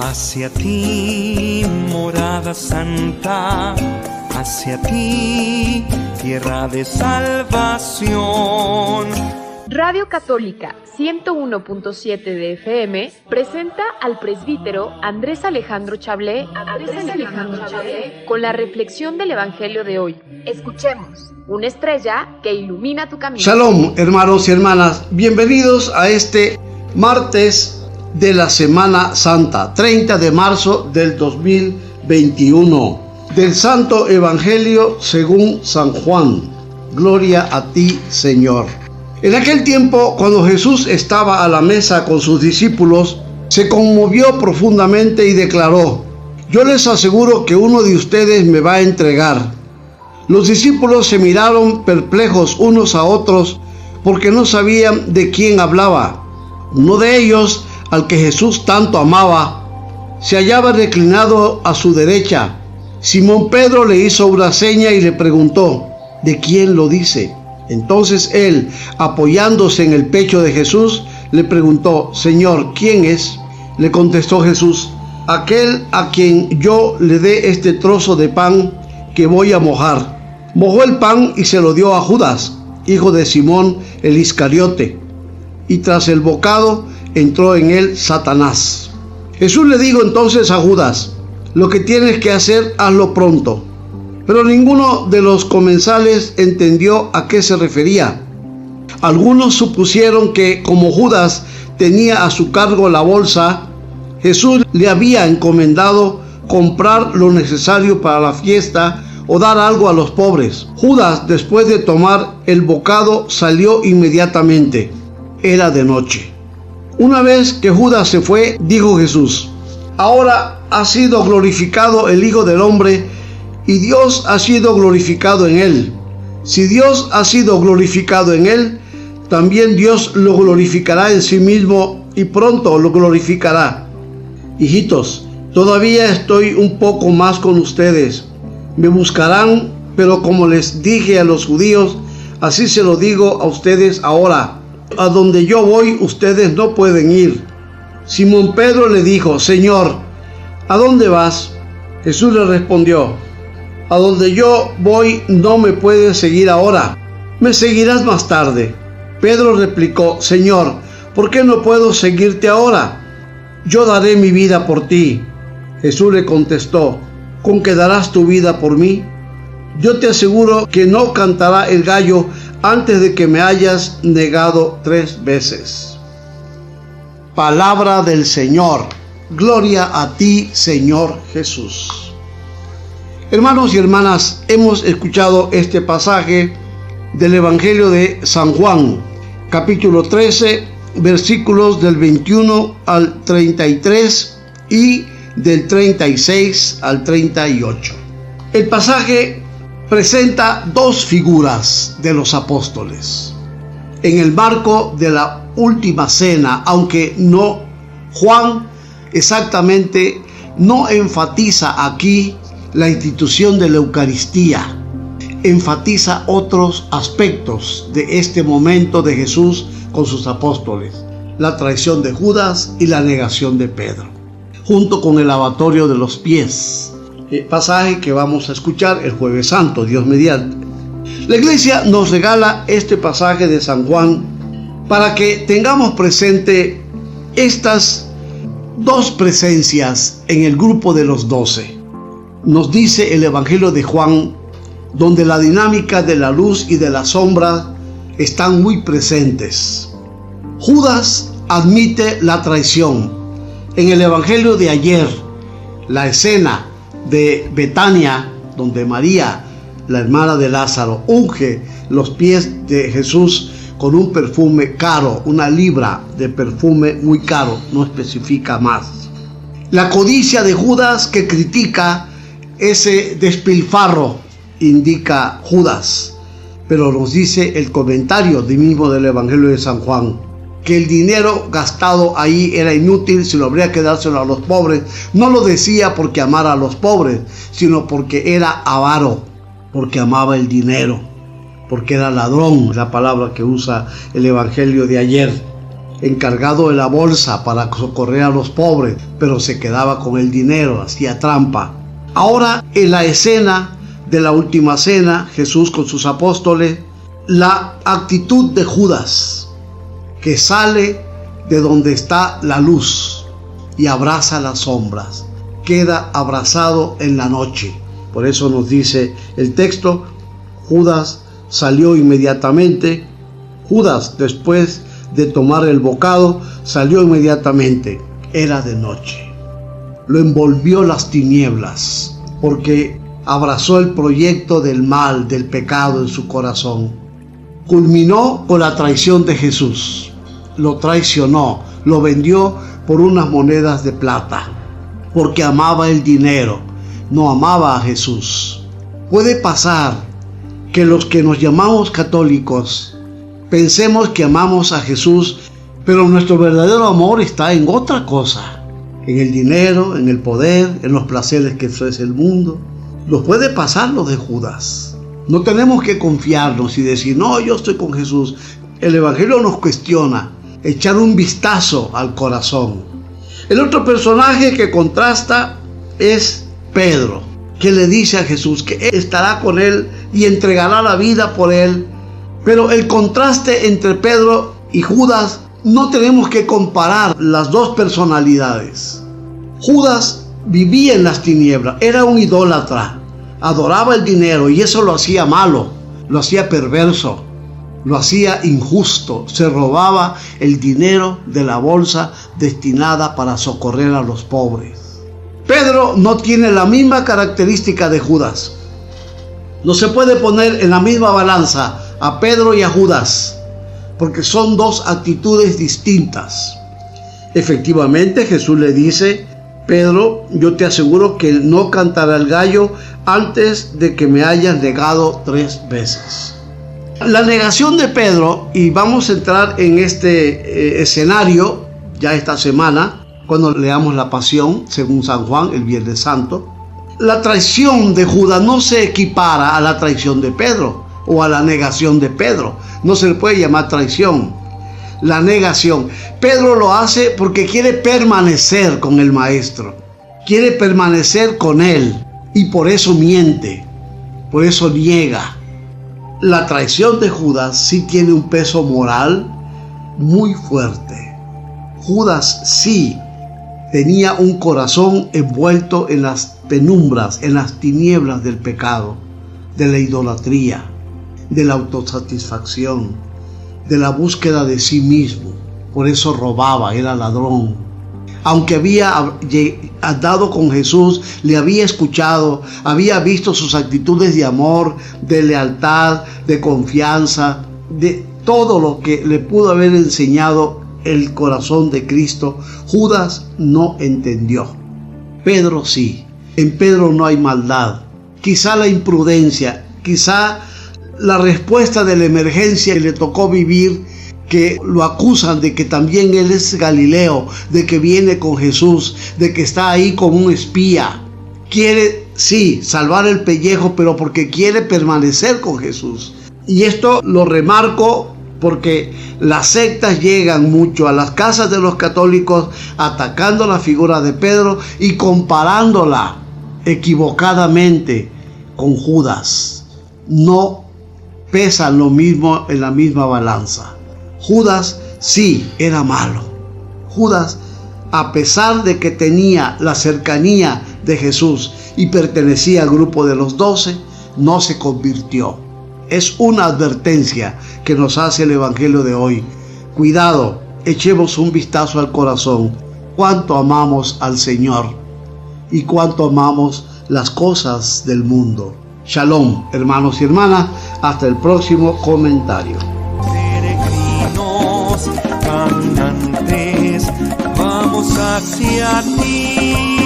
Hacia ti, morada santa, hacia ti, tierra de salvación. Radio Católica 101.7 de FM presenta al presbítero Andrés Alejandro Chablé con la reflexión del Evangelio de hoy. Escuchemos, una estrella que ilumina tu camino. Shalom, hermanos y hermanas, bienvenidos a este martes de la Semana Santa, 30 de marzo del 2021, del Santo Evangelio según San Juan. Gloria a ti, Señor. En aquel tiempo, cuando Jesús estaba a la mesa con sus discípulos, se conmovió profundamente y declaró: yo les aseguro que uno de ustedes me va a entregar. Los discípulos se miraron perplejos unos a otros porque no sabían de quién hablaba. Uno de ellos, al que Jesús tanto amaba, se hallaba reclinado a su derecha. Simón Pedro le hizo una seña y le preguntó: ¿de quién lo dice? Entonces él, apoyándose en el pecho de Jesús, le preguntó: Señor, ¿quién es? Le contestó Jesús: aquel a quien yo le dé este trozo de pan que voy a mojar. Mojó el pan y se lo dio a Judas, hijo de Simón el Iscariote, y tras el bocado entró en él Satanás. Jesús le dijo entonces a Judas: lo que tienes que hacer, hazlo pronto. Pero ninguno de los comensales entendió a qué se refería. Algunos supusieron que, como Judas tenía a su cargo la bolsa, Jesús le había encomendado comprar lo necesario para la fiesta o dar algo a los pobres. Judas, después de tomar el bocado, salió inmediatamente. Era de noche. Una vez que Judas se fue, dijo Jesús: ahora ha sido glorificado el Hijo del Hombre y Dios ha sido glorificado en él. Si Dios ha sido glorificado en él, también Dios lo glorificará en sí mismo y pronto lo glorificará. Hijitos, todavía estoy un poco más con ustedes. Me buscarán, pero como les dije a los judíos, así se lo digo a ustedes ahora. A donde yo voy, ustedes no pueden ir. Simón Pedro le dijo: Señor, ¿a dónde vas? Jesús le respondió: a donde yo voy no me puedes seguir ahora, me seguirás más tarde. Pedro replicó: Señor, ¿por qué no puedo seguirte ahora? Yo daré mi vida por ti. Jesús le contestó: ¿con qué darás tu vida por mí? Yo te aseguro que no cantará el gallo antes de que me hayas negado 3 veces. Palabra del Señor. Gloria a ti, Señor Jesús. Hermanos y hermanas, hemos escuchado este pasaje del Evangelio de San Juan, capítulo 13, versículos del 21 al 33 y del 36 al 38. El pasaje presenta 2 figuras de los apóstoles en el marco de la última cena, aunque Juan exactamente no enfatiza aquí la institución de la Eucaristía, enfatiza otros aspectos de este momento de Jesús con sus apóstoles: la traición de Judas y la negación de Pedro, junto con el lavatorio de los pies, pasaje que vamos a escuchar el Jueves Santo, Dios mediante. La Iglesia nos regala este pasaje de San Juan para que tengamos presente estas 2 presencias en el grupo de los 12. Nos dice el Evangelio de Juan, donde la dinámica de la luz y de la sombra están muy presentes. Judas admite la traición. En el Evangelio de ayer, la escena de Betania, donde María, la hermana de Lázaro, unge los pies de Jesús con un perfume caro, 1 libra de perfume muy caro, no especifica más. La codicia de Judas, que critica ese despilfarro, indica Judas, pero nos dice el comentario mismo del Evangelio de San Juan que el dinero gastado ahí era inútil, sino habría que dárselo a los pobres. No lo decía porque amara a los pobres, sino porque era avaro, porque amaba el dinero, porque era ladrón, la palabra que usa el Evangelio de ayer. encargado de la bolsa para socorrer a los pobres, pero se quedaba con el dinero, hacía trampa. Ahora, en la escena de la última cena, Jesús con sus apóstoles, la actitud de Judas, que sale de donde está la luz y abraza las sombras, queda abrazado en la noche. Por eso nos dice el texto, Judas salió inmediatamente. Judas, después de tomar el bocado, salió inmediatamente. Era de noche. Lo envolvió las tinieblas, porque abrazó el proyecto del mal, del pecado en su corazón. Culminó con la traición de Jesús. Lo traicionó, lo vendió por unas monedas de plata, porque amaba el dinero, no amaba a Jesús. Puede pasar que los que nos llamamos católicos pensemos que amamos a Jesús, pero nuestro verdadero amor está en otra cosa, en el dinero, en el poder, en los placeres que ofrece el mundo. Nos puede pasar lo de Judas. No tenemos que confiarnos y decir, no, yo estoy con Jesús. El Evangelio nos cuestiona, echar un vistazo al corazón. El otro personaje que contrasta es Pedro, que le dice a Jesús que él estará con él y entregará la vida por él. Pero el contraste entre Pedro y Judas, no tenemos que comparar las dos personalidades. Judas vivía en las tinieblas, era un idólatra, adoraba el dinero y eso lo hacía malo, lo hacía perverso, lo hacía injusto, se robaba el dinero de la bolsa destinada para socorrer a los pobres. Pedro no tiene la misma característica de Judas. No se puede poner en la misma balanza a Pedro y a Judas, porque son dos actitudes distintas. Efectivamente, Jesús le dice, Pedro, yo te aseguro que no cantará el gallo antes de que me hayas negado 3 veces. La negación de Pedro, y vamos a entrar en este escenario ya esta semana, cuando leamos la Pasión, según San Juan, el Viernes Santo. La traición de Judas no se equipara a la traición de Pedro o a la negación de Pedro. No se le puede llamar traición. La negación. Pedro lo hace porque quiere permanecer con el Maestro. Quiere permanecer con él y por eso miente, por eso niega. La traición de Judas sí tiene un peso moral muy fuerte. Judas sí tenía un corazón envuelto en las penumbras, en las tinieblas del pecado, de la idolatría, de la autosatisfacción, de la búsqueda de sí mismo. Por eso robaba, era ladrón. Aunque había andado con Jesús, le había escuchado, había visto sus actitudes de amor, de lealtad, de confianza, de todo lo que le pudo haber enseñado el corazón de Cristo, Judas no entendió. Pedro sí. En Pedro no hay maldad. Quizá la imprudencia, quizá la respuesta de la emergencia que le tocó vivir, que lo acusan de que también él es Galileo, de que viene con Jesús, de que está ahí como un espía. Quiere, sí, salvar el pellejo, pero porque quiere permanecer con Jesús. Y esto lo remarco porque las sectas llegan mucho a las casas de los católicos atacando la figura de Pedro y comparándola equivocadamente con Judas. No pesan lo mismo en la misma balanza. Judas sí era malo. Judas, a pesar de que tenía la cercanía de Jesús y pertenecía al grupo de los 12, no se convirtió. Es una advertencia que nos hace el Evangelio de hoy. Cuidado, echemos un vistazo al corazón. Cuánto amamos al Señor y cuánto amamos las cosas del mundo. Shalom, hermanos y hermanas. Hasta el próximo comentario. Peregrinos, caminantes, vamos hacia ti.